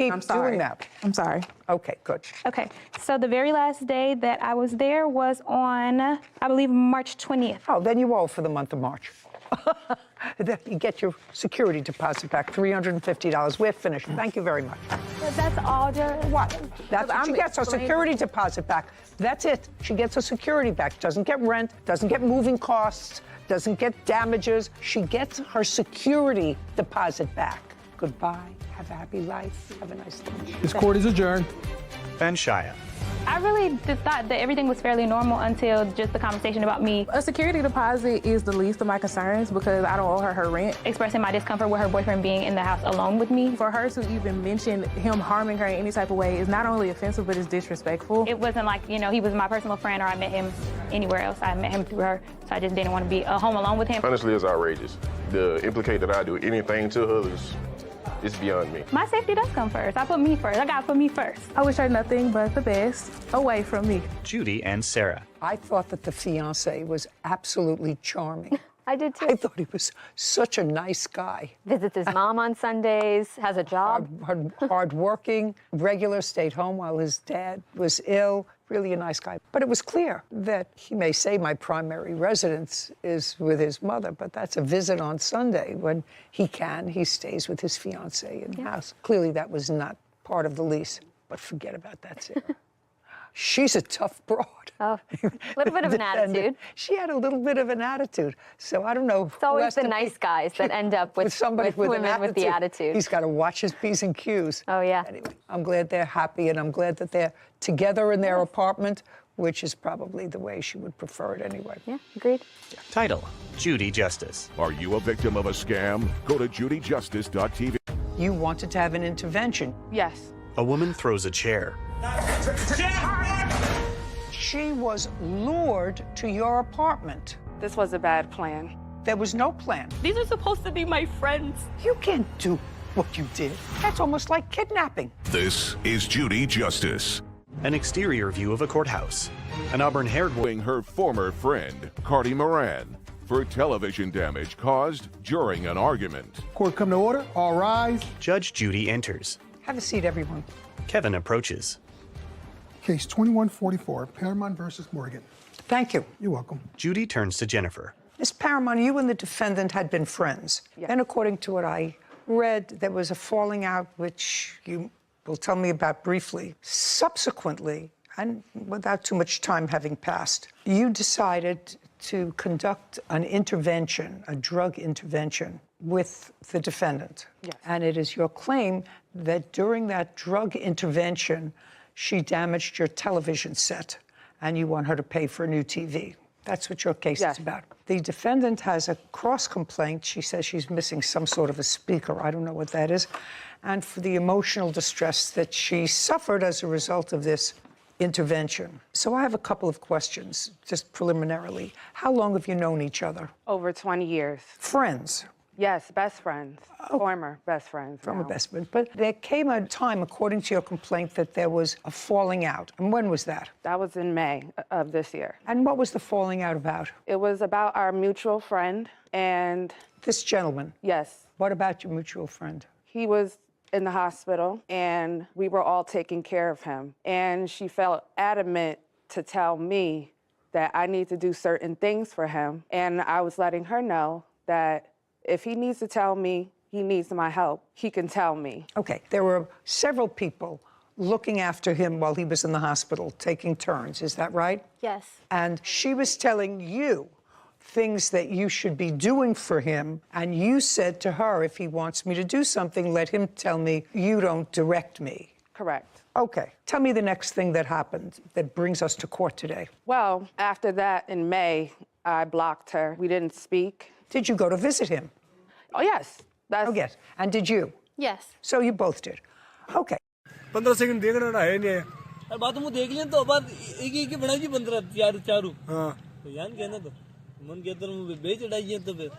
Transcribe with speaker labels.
Speaker 1: I'm sorry.
Speaker 2: Doing that.
Speaker 1: I'm sorry.
Speaker 2: Okay, good.
Speaker 3: Okay, so the very last day that I was there was on, I believe, March 20th.
Speaker 2: Oh, then you owe for the month of March. Then you get your security deposit back, $350. We're finished. Thank you very much.
Speaker 3: But that's all there.
Speaker 2: What? That's what she gets, her security deposit back. That's it. She gets her security back. Doesn't get rent, doesn't get moving costs, doesn't get damages. She gets her security deposit back. Goodbye. Have a happy life. Have a nice day.
Speaker 4: This court is adjourned.
Speaker 5: Ben Shia.
Speaker 3: I really just thought that everything was fairly normal until just the conversation about me
Speaker 1: A security deposit is the least of my concerns because I don't owe her rent.
Speaker 3: expressing my discomfort with her boyfriend being in the house alone with me.
Speaker 1: For her to even mention him harming her in any type of way is not only offensive, but it's disrespectful.
Speaker 3: It wasn't like, you know, he was my personal friend or I met him anywhere else. I met him through her, so I just didn't want to be home alone with him.
Speaker 6: Honestly, it's outrageous. The implicate that I do anything to her is it's beyond me.
Speaker 3: My safety does come first. I put me first. I gotta put me first.
Speaker 1: I wish her nothing but the best away from me.
Speaker 5: Judy and Sarah.
Speaker 2: I thought that the fiancé was absolutely charming.
Speaker 7: I did too.
Speaker 2: I thought he was such a nice guy.
Speaker 7: Visits his mom on Sundays, has a job.
Speaker 2: Hard-working, regular, stayed home while his dad was ill. Really a nice guy. But it was clear that he may say my primary residence is with his mother, but that's a visit on Sunday. When he can, he stays with his fiancée in the house. Clearly that was not part of the lease, but forget about that, Sarah. She's a tough broad.
Speaker 7: Oh, a little bit of an attitude.
Speaker 2: She had a little bit of an attitude. So I don't know.
Speaker 7: It's always the nice guys that end up with
Speaker 2: somebody with
Speaker 7: women with the attitude.
Speaker 2: He's got to watch his P's and Q's.
Speaker 7: Oh, yeah.
Speaker 2: Anyway, I'm glad they're happy, and I'm glad that they're together in their apartment, which is probably the way she would prefer it anyway.
Speaker 7: Yeah, agreed.
Speaker 5: Title, Judy Justice.
Speaker 8: Are you a victim of a scam? Go to judyjustice.tv.
Speaker 2: You wanted to have an intervention.
Speaker 1: Yes.
Speaker 5: A woman throws a chair.
Speaker 2: She was lured to your apartment.
Speaker 1: This was a bad plan.
Speaker 2: There was no plan.
Speaker 3: These are supposed to be my friends.
Speaker 2: You can't do what you did. That's almost like kidnapping.
Speaker 8: This is Judy Justice.
Speaker 5: An exterior view of a courthouse. An auburn-haired woman.
Speaker 8: Her former friend, Cardi Moran, for television damage caused during an argument.
Speaker 4: Court come to order. All rise.
Speaker 5: Judge Judy enters.
Speaker 2: Have a seat, everyone.
Speaker 5: Kevin approaches.
Speaker 4: Case 2144, Paramount versus Morgan.
Speaker 2: Thank you.
Speaker 4: You're welcome.
Speaker 5: Judy turns to Jennifer.
Speaker 2: Miss Paramount, you and the defendant had been friends.
Speaker 1: Yes.
Speaker 2: Then, according to what I read, there was a falling out, which you will tell me about briefly. Subsequently, and without too much time having passed, you decided to conduct an intervention, a drug intervention, with the defendant.
Speaker 1: Yes.
Speaker 2: And it is your claim that during that drug intervention, she damaged your television set, and you want her to pay for a new TV. That's what your case is about. The defendant has a cross-complaint. She says she's missing some sort of a speaker. I don't know what that is. And for the emotional distress that she suffered as a result of this intervention. So I have a couple of questions, just preliminarily. How long have you known each other?
Speaker 1: Over 20 years.
Speaker 2: Friends?
Speaker 1: Yes, best friends. Former best friends.
Speaker 2: Former best friend. But there came a time, according to your complaint, that there was a falling out. And when was that?
Speaker 1: That was in May of this year.
Speaker 2: And what was the falling out about?
Speaker 1: It was about our mutual friend and...
Speaker 2: This gentleman?
Speaker 1: Yes.
Speaker 2: What about your mutual friend?
Speaker 1: He was in the hospital, and we were all taking care of him. And she felt adamant to tell me that I need to do certain things for him. And I was letting her know that if he needs to tell me he needs my help, he can tell me.
Speaker 2: Okay, there were several people looking after him while he was in the hospital, taking turns, is that right?
Speaker 7: Yes.
Speaker 2: And she was telling you things that you should be doing for him, and you said to her, if he wants me to do something, let him tell me, you don't direct me.
Speaker 1: Correct.
Speaker 2: Okay, tell me the next thing that happened that brings us to court today.
Speaker 1: Well, after that, in May, I blocked her. We didn't speak.
Speaker 2: Did you go to visit him?
Speaker 1: Oh, yes.
Speaker 2: Oh, yes. And did you?
Speaker 7: Yes.
Speaker 2: So you both did. Okay.
Speaker 9: 15 second देखना ना है नहीं है बात मुझे देख लिया तो बात एक बना जी 15 चारू चारू हाँ तो यान कहना तो मन के अंदर मुझे बेच डाइए तो फिर